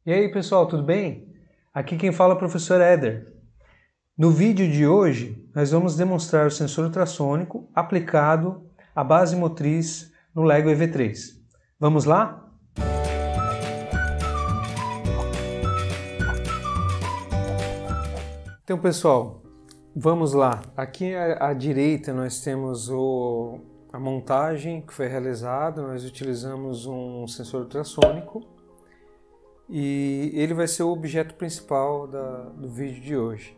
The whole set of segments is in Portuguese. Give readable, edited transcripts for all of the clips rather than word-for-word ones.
E aí pessoal, tudo bem? Aqui quem fala é o professor Éder. No vídeo de hoje, nós vamos demonstrar o sensor ultrassônico aplicado à base motriz no Lego EV3. Vamos lá? Então pessoal, vamos lá. Aqui à direita nós temos a montagem que foi realizada. Nós utilizamos um sensor ultrassônico e ele vai ser o objeto principal do vídeo de hoje.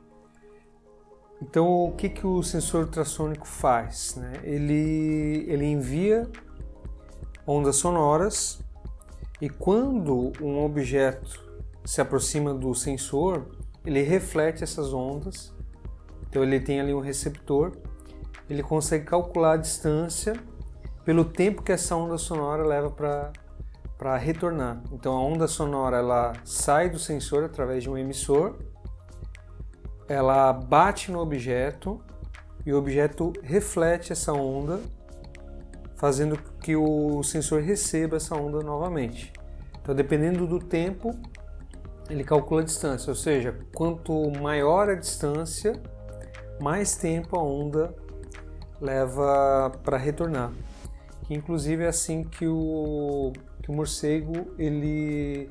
Então, o que o sensor ultrassônico faz? Né? Ele envia ondas sonoras e quando um objeto se aproxima do sensor, ele reflete essas ondas. Então, ele tem ali um receptor, ele consegue calcular a distância pelo tempo que essa onda sonora leva para retornar. Então, a onda sonora ela sai do sensor através de um emissor, ela bate no objeto e o objeto reflete essa onda, fazendo que o sensor receba essa onda novamente. Então, dependendo do tempo, ele calcula a distância, ou seja, quanto maior a distância, mais tempo a onda leva para retornar. Que inclusive é assim que o morcego ele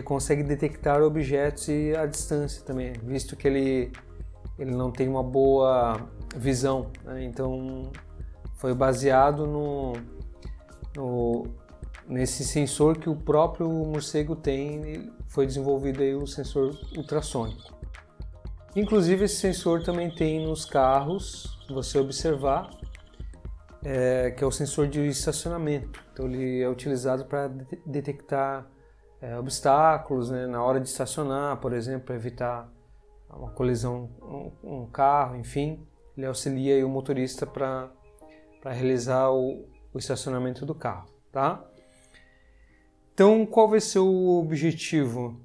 consegue detectar objetos e a distância também, visto que ele não tem uma boa visão, né? Então foi baseado nesse sensor que o próprio morcego tem, foi desenvolvido aí o sensor ultrassônico. Inclusive esse sensor também tem nos carros, se você observar, que é o sensor de estacionamento. Então ele é utilizado para detectar obstáculos, né, na hora de estacionar, por exemplo, para evitar uma colisão um carro, enfim, ele auxilia aí o motorista para realizar o estacionamento do carro, tá? Então, qual vai ser o objetivo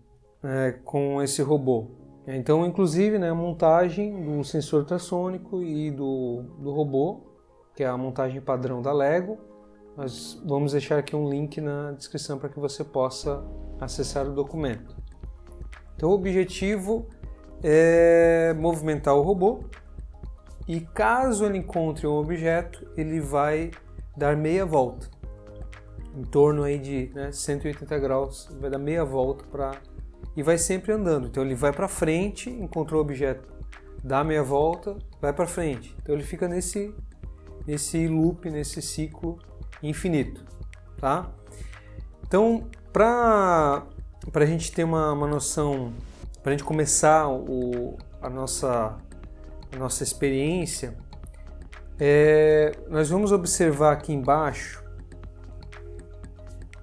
com esse robô? Então, inclusive, né, a montagem do sensor ultrassônico e do robô, que é a montagem padrão da Lego. Nós vamos deixar aqui um link na descrição para que você possa acessar o documento. Então, o objetivo é movimentar o robô e caso ele encontre um objeto, ele vai dar meia volta, em torno aí de 180 graus, vai dar meia volta e vai sempre andando. Então, ele vai para frente, encontrou o objeto, dá meia volta, vai para frente. Então, ele fica nesse loop, nesse ciclo infinito, tá? Então, para a gente ter uma noção, para a gente começar a nossa experiência, nós vamos observar aqui embaixo,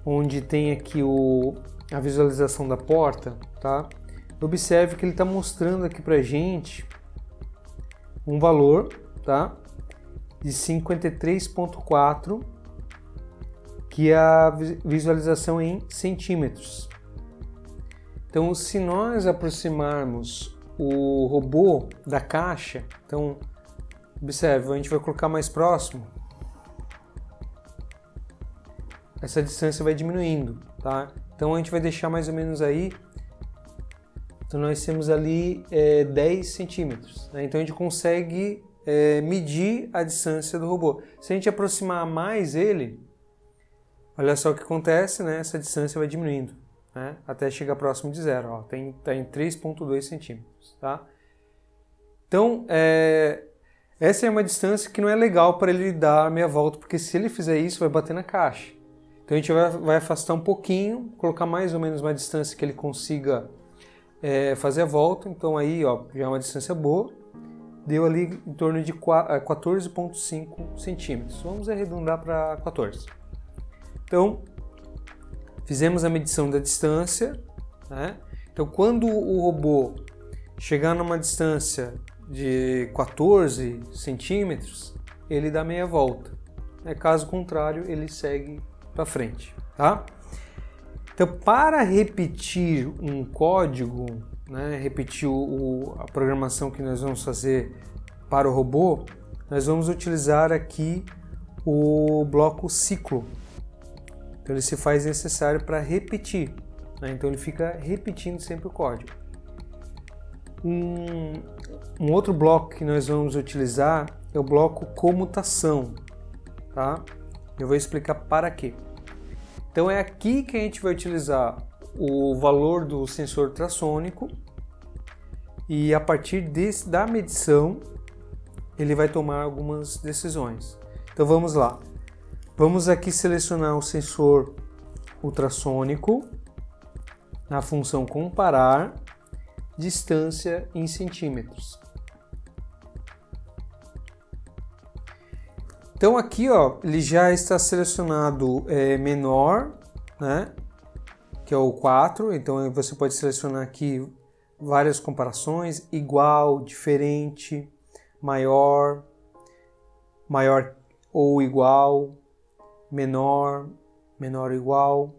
onde tem aqui a visualização da porta, tá? Observe que ele está mostrando aqui para a gente um valor, tá? De 53,4, que é a visualização em centímetros. Então, se nós aproximarmos o robô da caixa, então, observe, a gente vai colocar mais próximo, essa distância vai diminuindo, tá? Então, a gente vai deixar mais ou menos aí, então nós temos ali 10 centímetros, né? Então, a gente consegue medir a distância do robô. Se a gente aproximar mais ele, olha só o que acontece, né? Essa distância vai diminuindo, né? Até chegar próximo de zero. Ó, tá em 3,2 centímetros, tá? Então, essa é uma distância que não é legal para ele dar meia volta, porque se ele fizer isso, vai bater na caixa. Então, a gente vai afastar um pouquinho, colocar mais ou menos uma distância que ele consiga fazer a volta. Então, aí, ó, já é uma distância boa. Deu ali em torno de 14,5 centímetros. Vamos arredondar para 14. Então, fizemos a medição da distância, né? Então, quando o robô chegar numa distância de 14 centímetros, ele dá meia volta. Caso contrário, ele segue para frente, tá? Então, para repetir um código, né, repetir a programação que nós vamos fazer para o robô, nós vamos utilizar aqui o bloco ciclo. Então ele se faz necessário para repetir. né? Então ele fica repetindo sempre o código. Um outro bloco que nós vamos utilizar é o bloco comutação, tá? Eu vou explicar para quê. Então é aqui que a gente vai utilizar o valor do sensor ultrassônico e a partir da medição ele vai tomar algumas decisões. Então vamos lá. Vamos aqui selecionar o sensor ultrassônico na função comparar distância em centímetros. Então aqui, ó, ele já está selecionado menor, né, que é o 4, então você pode selecionar aqui várias comparações, igual, diferente, maior, maior ou igual, menor, menor ou igual.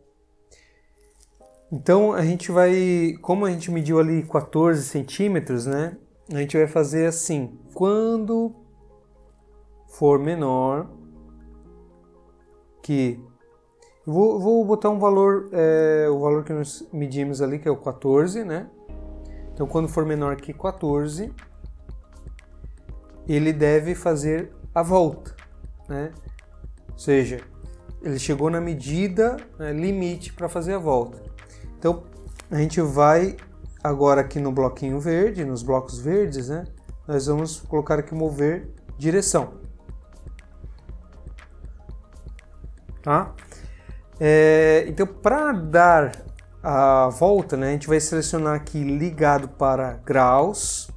Então a gente vai, como a gente mediu ali 14 centímetros, né, a gente vai fazer assim, quando for menor que... Vou botar um valor, o valor que nós medimos ali, que é o 14, né? Então, quando for menor que 14, ele deve fazer a volta, né? Ou seja, ele chegou na medida, né, limite para fazer a volta. Então, a gente vai agora aqui no bloquinho verde, nos blocos verdes, né? Nós vamos colocar aqui mover direção. Tá? Então, para dar a volta, né, a gente vai selecionar aqui ligado para graus,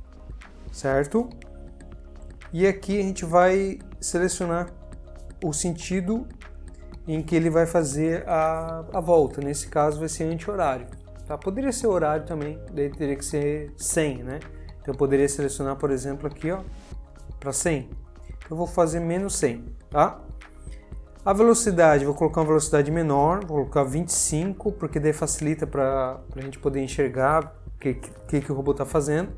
certo? E aqui a gente vai selecionar o sentido em que ele vai fazer a volta. Nesse caso vai ser anti-horário. Tá? Poderia ser horário também, daí teria que ser 100, né? Então eu poderia selecionar, por exemplo, aqui, ó, para 100. Eu vou fazer menos 100, tá? A velocidade, vou colocar uma velocidade menor, vou colocar 25, porque daí facilita para a gente poder enxergar o que o robô está fazendo.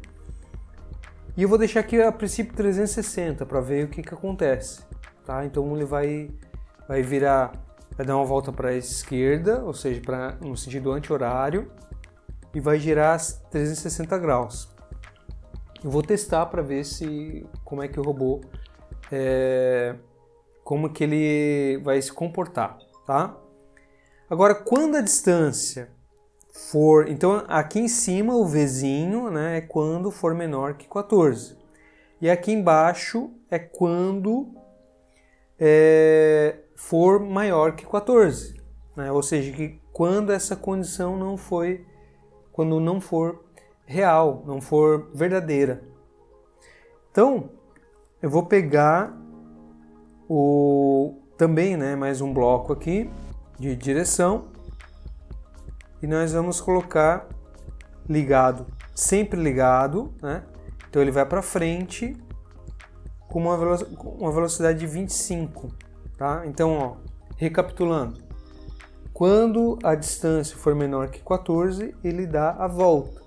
E eu vou deixar aqui a princípio 360 para ver o que acontece. Tá? Então ele vai virar, vai dar uma volta para a esquerda, ou seja, no sentido anti-horário, e vai girar 360 graus. Eu vou testar para ver como é que o robô como que ele vai se comportar, tá? Agora, quando a distância for... Então, aqui em cima, o Vzinho, né, é quando for menor que 14. E aqui embaixo é quando for maior que 14. Né? Ou seja, que quando essa condição quando não for real, não for verdadeira. Então, eu vou pegar também, né, mais um bloco aqui de direção e nós vamos colocar ligado, sempre ligado, né? Então ele vai para frente com uma velocidade de 25, tá? Então, ó, recapitulando, quando a distância for menor que 14, ele dá a volta.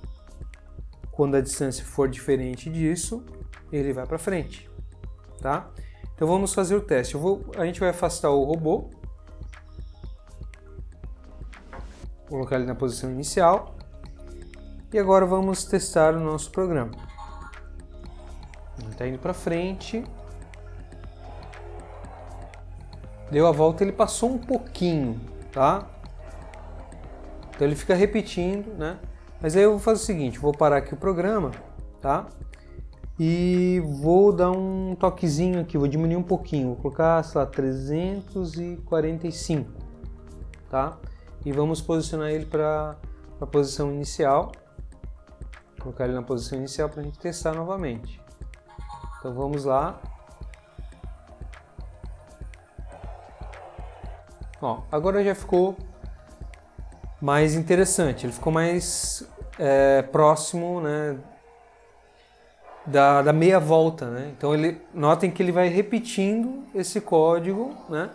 Quando a distância for diferente disso, ele vai para frente, tá? Então vamos fazer o teste. A gente vai afastar o robô. Vou colocar ele na posição inicial. E agora vamos testar o nosso programa. Ele está indo para frente. Deu a volta, ele passou um pouquinho, tá? Então ele fica repetindo, né? Mas aí eu vou fazer o seguinte, vou parar aqui o programa, tá? E vou dar um toquezinho aqui, vou diminuir um pouquinho, vou colocar, sei lá, 345, tá? E vamos posicionar ele para a posição inicial, colocar ele na posição inicial para a gente testar novamente. Então vamos lá. Ó, agora já ficou mais interessante, ele ficou mais próximo, né, da meia volta, né? Então notem que ele vai repetindo esse código, né?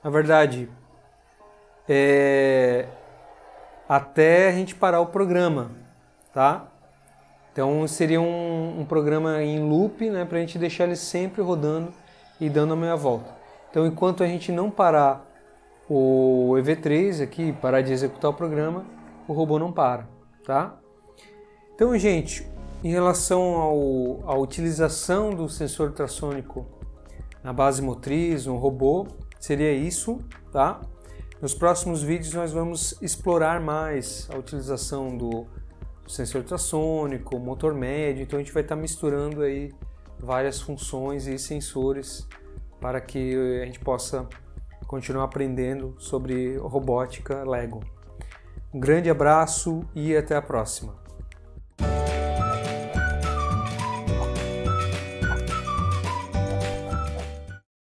Na verdade, até a gente parar o programa, tá? Então seria um programa em loop, né? Para a gente deixar ele sempre rodando e dando a meia volta. Então enquanto a gente não parar o EV3 aqui, parar de executar o programa, o robô não para, tá? Então, gente, em relação à utilização do sensor ultrassônico na base motriz, no robô, seria isso, tá? Nos próximos vídeos nós vamos explorar mais a utilização do sensor ultrassônico, motor médio, então a gente vai estar misturando aí várias funções e sensores para que a gente possa continuar aprendendo sobre robótica Lego. Um grande abraço e até a próxima!